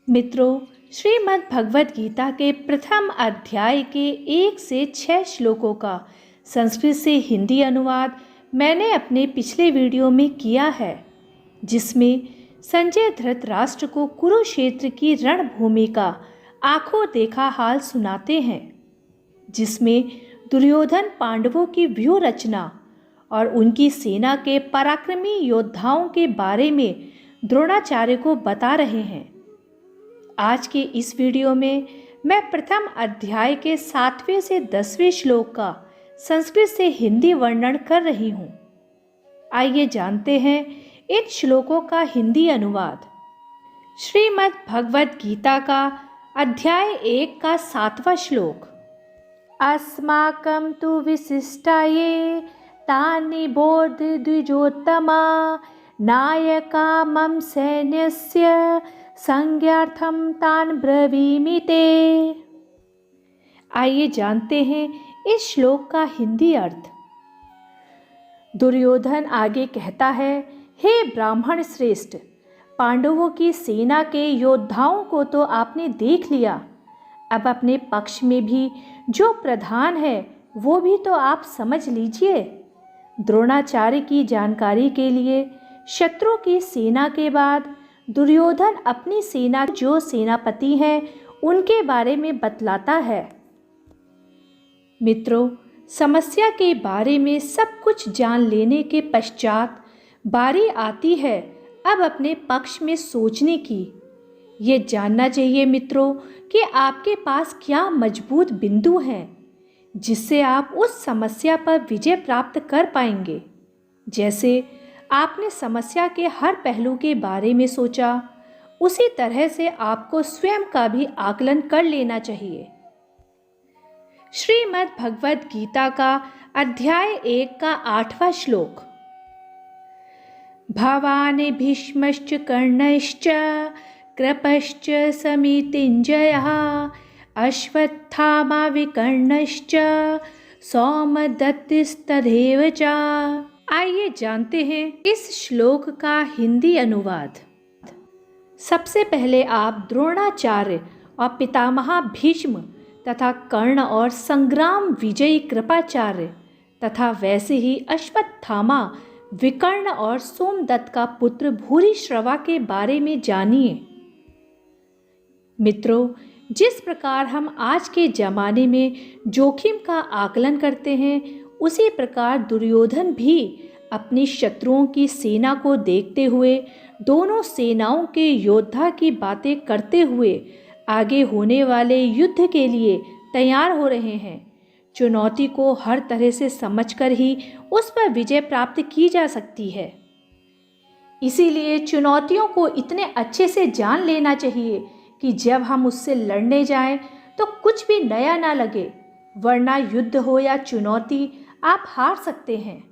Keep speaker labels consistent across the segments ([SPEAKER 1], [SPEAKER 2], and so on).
[SPEAKER 1] मित्रों, श्रीमद् भगवद गीता के प्रथम अध्याय के 1 से 6 श्लोकों का संस्कृत से हिंदी अनुवाद मैंने अपने पिछले वीडियो में किया है, जिसमें संजय धृतराष्ट्र को कुरुक्षेत्र की रणभूमि का आंखों देखा हाल सुनाते हैं, जिसमें दुर्योधन पांडवों की व्यूह रचना और उनकी सेना के पराक्रमी योद्धाओं के बारे में द्रोणाचार्य को बता रहे हैं। आज के इस वीडियो में मैं प्रथम अध्याय के 7वें से 10वें श्लोक का संस्कृत से हिंदी वर्णन कर रही हूँ। आइए जानते हैं इन श्लोकों का हिंदी अनुवाद। श्रीमद् भगवद गीता का अध्याय 1 का 7वां श्लोक। अस्माकं तु विशिष्टाये तानि बोध द्विजोत्तमा नायका मम सैन्यस्य संज्ञार्थम तान ब्रवीमि ते। आइए जानते हैं इस श्लोक का हिंदी अर्थ। दुर्योधन आगे कहता है, हे ब्राह्मण श्रेष्ठ, पांडवों की सेना के योद्धाओं को तो आपने देख लिया, अब अपने पक्ष में भी जो प्रधान है वो भी तो आप समझ लीजिए। द्रोणाचार्य की जानकारी के लिए शत्रु की सेना के बाद दुर्योधन अपनी सेना जो सेनापति हैं उनके बारे में बतलाता है। मित्रों, समस्या के बारे में सब कुछ जान लेने के पश्चात बारी आती है अब अपने पक्ष में सोचने की। ये जानना चाहिए मित्रों कि आपके पास क्या मजबूत बिंदु हैं जिससे आप उस समस्या पर विजय प्राप्त कर पाएंगे। जैसे आपने समस्या के हर पहलू के बारे में सोचा, उसी तरह से आपको स्वयं का भी आकलन कर लेना चाहिए। श्रीमद् भगवद गीता का अध्याय 1 का 8वां श्लोक। भवान् भीष्मश्च कर्णश्च कृपश्च समितिञ्जयः अश्वत्थामा विकर्णश्च सौमदत्तिस्तथैव च। आइए जानते हैं इस श्लोक का हिंदी अनुवाद। सबसे पहले आप द्रोणाचार्य और पितामह भीष्म तथा कर्ण और संग्राम विजयी कृपाचार्य तथा वैसे ही अश्वत्थामा विकर्ण और सोमदत्त का पुत्र भूरिश्रवा के बारे में जानिए। मित्रों, जिस प्रकार हम आज के ज़माने में जोखिम का आकलन करते हैं, उसी प्रकार दुर्योधन भी अपनी शत्रुओं की सेना को देखते हुए दोनों सेनाओं के योद्धा की बातें करते हुए आगे होने वाले युद्ध के लिए तैयार हो रहे हैं। चुनौती को हर तरह से समझकर ही उस पर विजय प्राप्त की जा सकती है। इसीलिए चुनौतियों को इतने अच्छे से जान लेना चाहिए कि जब हम उससे लड़ने जाएं तो कुछ भी नया ना लगे, वरना युद्ध हो या चुनौती आप हार सकते हैं।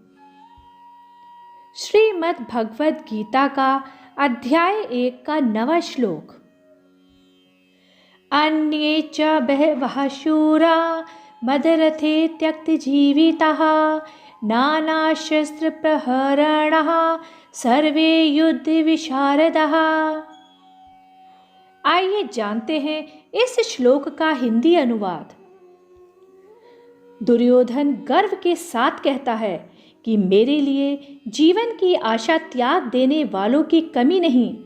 [SPEAKER 1] श्रीमद् भगवद गीता का अध्याय 1 का 9वां श्लोक। अन्ये च बहवः शूरा मदरथे त्यक्तजीविताः नानाशस्त्र प्रहरणाः सर्वे युद्ध विशारदाः। आइए जानते हैं इस श्लोक का हिंदी अनुवाद। दुर्योधन गर्व के साथ कहता है कि मेरे लिए जीवन की आशा त्याग देने वालों की कमी नहीं।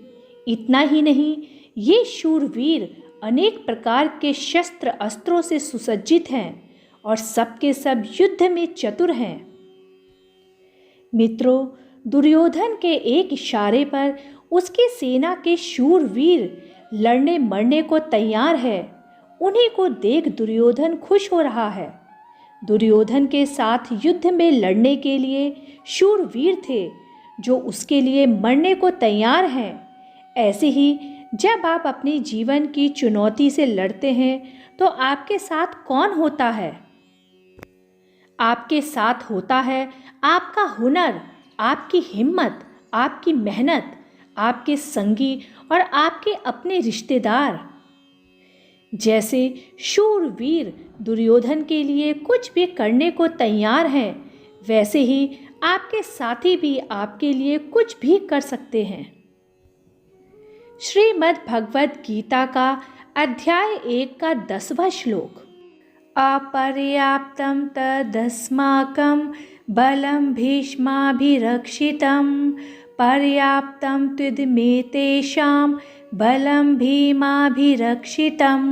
[SPEAKER 1] इतना ही नहीं, ये शूरवीर अनेक प्रकार के शस्त्र अस्त्रों से सुसज्जित हैं और सबके सब युद्ध में चतुर हैं। मित्रों, दुर्योधन के एक इशारे पर उसकी सेना के शूरवीर लड़ने मरने को तैयार है। उन्हीं को देख दुर्योधन खुश हो रहा है। दुर्योधन के साथ युद्ध में लड़ने के लिए शूरवीर थे जो उसके लिए मरने को तैयार हैं। ऐसे ही जब आप अपने जीवन की चुनौती से लड़ते हैं तो आपके साथ कौन होता है? आपके साथ होता है आपका हुनर, आपकी हिम्मत, आपकी मेहनत, आपके संगी और आपके अपने रिश्तेदार। जैसे शूरवीर दुर्योधन के लिए कुछ भी करने को तैयार हैं, वैसे ही आपके साथी भी आपके लिए कुछ भी कर सकते हैं। श्रीमद् भगवद गीता का अध्याय 1 का 10वां श्लोक। अपर्याप्तं तदस्माकं बलं भीष्माभिरक्षितं पर्याप्तं त्वमेतेषां बलं भीमाभिरक्षितम्।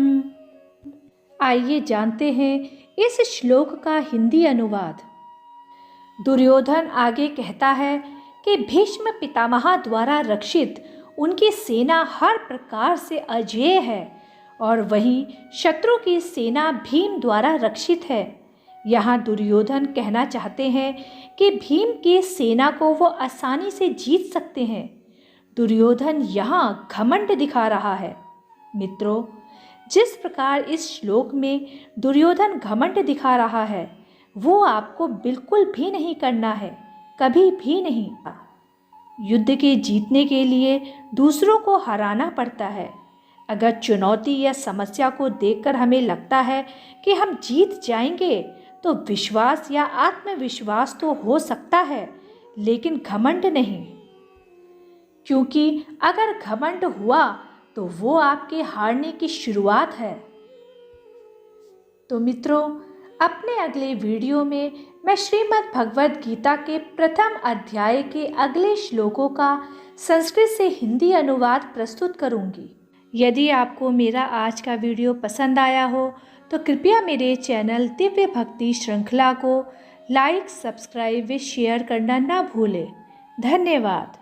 [SPEAKER 1] आइए जानते हैं इस श्लोक का हिंदी अनुवाद। दुर्योधन आगे कहता है कि भीष्म पितामह द्वारा रक्षित उनकी सेना हर प्रकार से अजेय है और वहीं शत्रु की सेना भीम द्वारा रक्षित है। यहाँ दुर्योधन कहना चाहते हैं कि भीम की सेना को वो आसानी से जीत सकते हैं। दुर्योधन यहाँ घमंड दिखा रहा है। मित्रों, जिस प्रकार इस श्लोक में दुर्योधन घमंड दिखा रहा है वो आपको बिल्कुल भी नहीं करना है, कभी भी नहीं। युद्ध के जीतने के लिए दूसरों को हराना पड़ता है। अगर चुनौती या समस्या को देखकर हमें लगता है कि हम जीत जाएंगे तो विश्वास या आत्मविश्वास तो हो सकता है, लेकिन घमंड नहीं। क्योंकि अगर घमंड हुआ तो वो आपके हारने की शुरुआत है। तो मित्रों, अपने अगले वीडियो में मैं श्रीमद् भगवद गीता के प्रथम अध्याय के अगले श्लोकों का संस्कृत से हिंदी अनुवाद प्रस्तुत करूंगी। यदि आपको मेरा आज का वीडियो पसंद आया हो तो कृपया मेरे चैनल दिव्य भक्ति श्रृंखला को लाइक, सब्सक्राइब व शेयर करना ना भूलें। धन्यवाद।